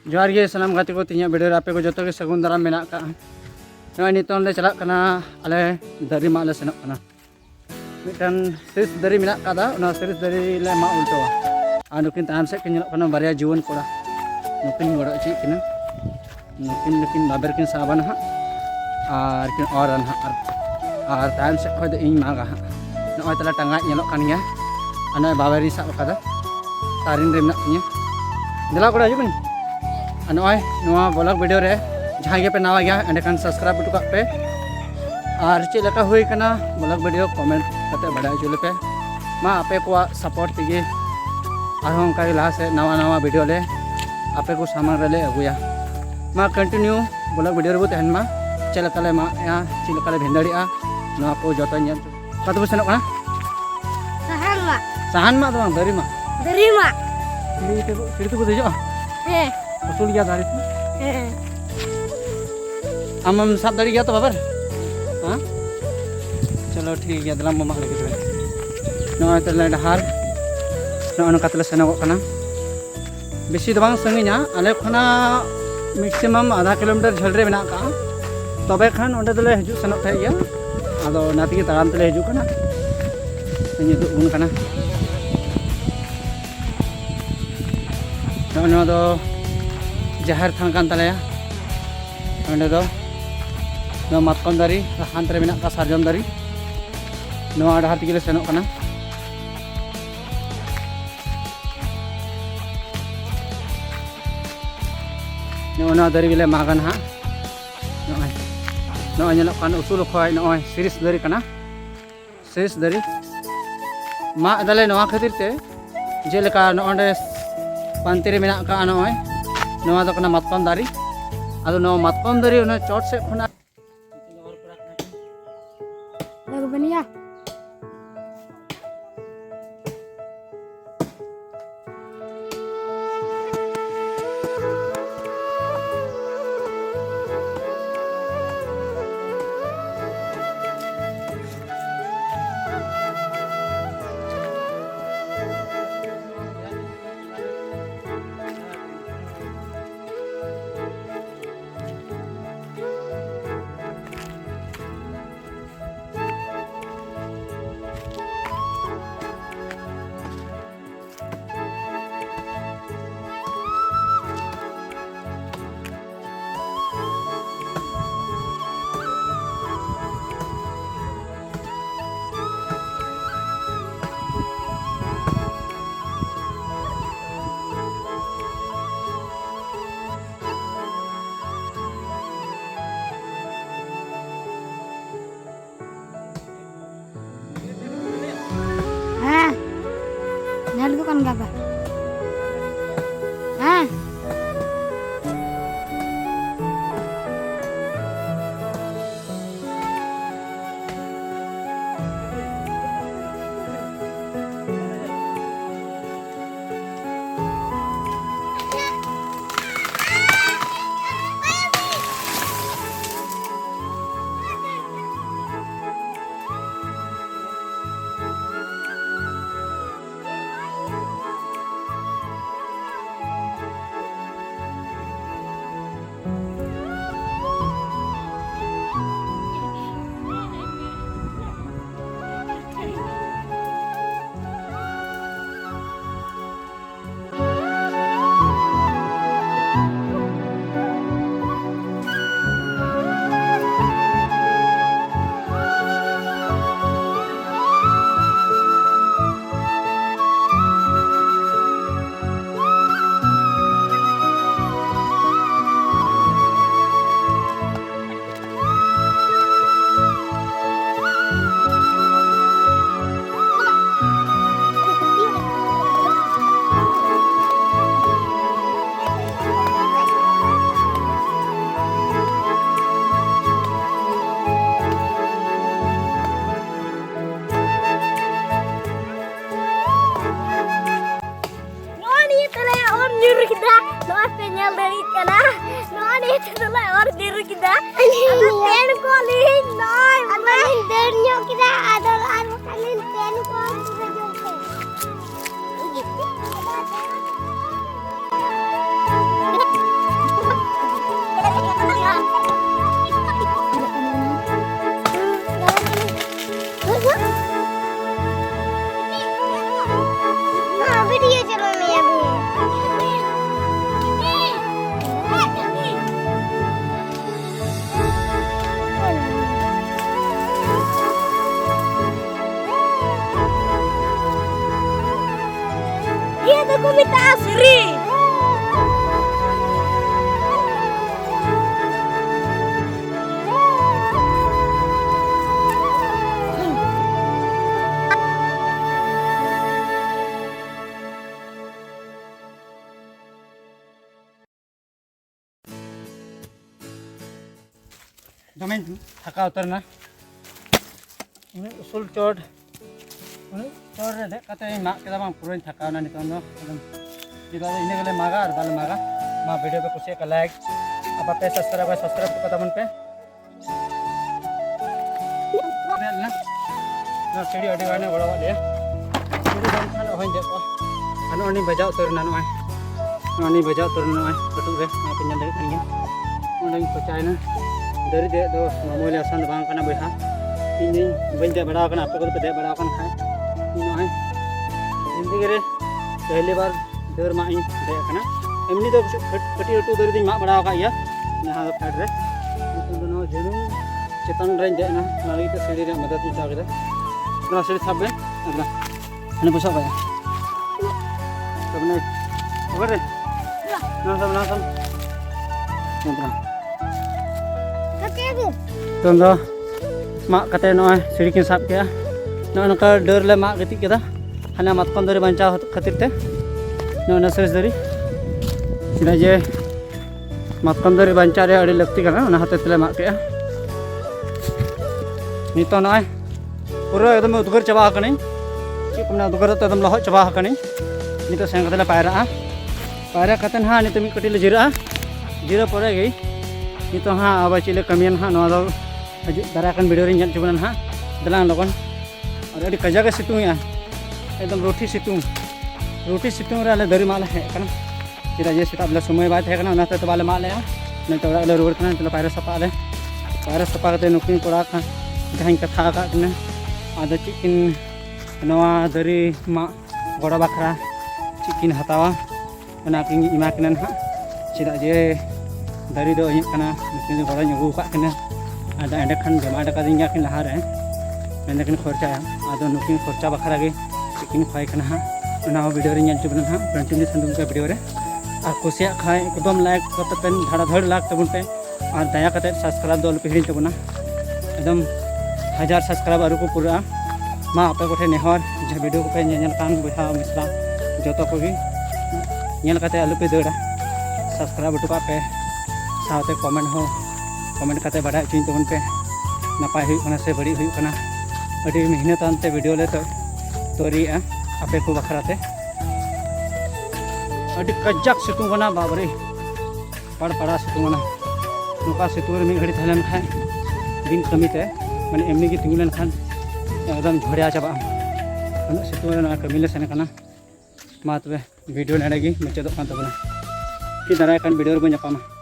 जोहार गे सलाम गाते को तीन वीडियो आपे को जो के सगुन दाराम मेना का नय नितों ले चला कना आले दारी मा ले सेनक कना मिटन सिरिस दारी मेना कादा ना सिरिस दारी ले मा उल्टोआ आ नुकिन ताम से किन कना बारिया जुवन कोड़ा नुकिन गोड़ा ची किना नुकिन बाबर किन साबन हा आर किन औरन हा आर ताम से खय द इन मागा हा नय तला टांगा ñelok kan ya ana babari sa kada tarin रे मेना nya दिला कोड़ा जुबन नॉय नवा ब्लॉग वीडियो रे जहाँ के पे नवा गया एंड सब्सक्राइब टुका पे और चे लका हुई कना ब्लॉग वीडियो कमेंट करते बड़ा चुले पे मा आपे को सपोर्ट तेगे और उनका लाहा से नवा नवा वीडियो ले आपे को सामान रे ले अगुया मा कंटिन्यू ब्लॉग वीडियो रे तहन मा चे लका ले मा या चे लका ले भेंदड़िया नवा को जतो ᱧᱮᱞ कत बसनक कना साहान मा तो दरी मा सिरी तो देजो उसूल गया दारी आम सब दाड़ी गया तो बाबर हाँ चलो ठीक है दलाम ममा लगे नॉय तले डहार नॉन कतले सेनोग कना बेसी दबांग संगिना आले खना मैक्सिमम आधा किलोमीटर झल रे मेना का तबे खान ओंडे दले हजू सेनोग थाय गया आदो नाती ताराम तले हजू कना निदु उन कना नो दो जहर थान कान तलेया ओंडे दो नो मातकम दारी हांत रे मेना का सारजम दारी नो डहार तिगे सेनोग कना नो दारी गेले मागन हा नो ñelok kan usul khoy नो सिरिस दारी कना सिरिस दारी मा दले नो खातिर ते जेलेका नो ओंडे पांती रे मेना का नो नवा दो कना मातकम दारी आदो नो मातकम दारी ओना चोट से खना लग बनिया Nal bukan gaba. Penyal dari kana, noni itu lah orang diri kita. Ada ten kali, noi. Ada dernya kita ada kalian ten kali sudah jadi. free. Dami thaka utarna. Ini usul chod. Ini chod re dek kate mak keda bang purin thaka na nitong no. Jika ini gale maga ar bal maga. Ma video pe kusi ka like. Apa pe subscribe ko kata mon pe. Na. Na siri adi gane goda wale. Siri ban khana hoin de ko. Anu ani bajau turna no ai. Ani bajau turna no ai. Betul re. Ma pinjam dari pinjam. Udah percaya na. Dari dek do mamuli asan bang kana beha ini bende bada kana ape ko pe de bada kana khai ini ai indi gere pehli bar der ma in de kana emni do kati otu dari din ma bada ka ya na pad re itu dono jenu chetan ren de na nari te seri re madad ni ta gede na seri sabbe agla ane pusa ba ya sabne over re na sam entra Tondo mak kate noy siri kin sap kya no naka dor le mak gati kita hana matkon dari banca khatir te no na seres dari sila je matkon dari banca re adi lakti kana na hate tele mak kya nito noy pura ekdam udgar chaba kani chi kumna udgar to ekdam lohot chaba kani nito sang katela paira katen ha nito mi kati le jira pore gai nito ha aba chile kamian ha no do darakan video rin yan cuman ha dalang logon ada di kajaga situng ya एकदम रोटी सितुंग रे dari malah he kan tidak je sita bela semua baat he kan na ta bala malah ya na ta le road kan tela paira sapa kate nukin pora kan jahin katha ka kan ada chicken nawa dari ma goda bakra chicken hatawa na king imakinan ha tidak je dari do ini kana nukin goda nyogu ka kan ada kan jama ada kadin yakin lahar hai anda kan kharcha ya ada nukin kharcha bakra ge chicken khai kana ha na video re nyal chubna ha prantim ni sandum ka video re ar kusia khai ekdom like kata pen dhada dhad lak tabun pe ar daya kate subscribe dol pe hirin tabuna ekdom 1000 subscribe aru ko pura ma ape kote nehor je video ko pe nyal kan boha misra joto ko gi nyal kate alu pe dora subscribe to ka pe साथे comment करते बड़ा चीन तबन पे नपाय हुई से बड़ी हुई अभी मेहनत आनते वीडियो ले तो तोरी आपे को बखराते अभी कजाक सितुंग बना बाबरे पड़ा सितुंग बना नुका सितुंग में घड़ी थलन खाए दिन कमीते मैंने एमनी की तिंगुलन खान एकदम झड़िया चाबा सितुंग कमी ले सेने कना मा तबे वीडियो नेड़ेगी मुचाद कान तबना कि दाराय कान वीडियो रे बन जापामा।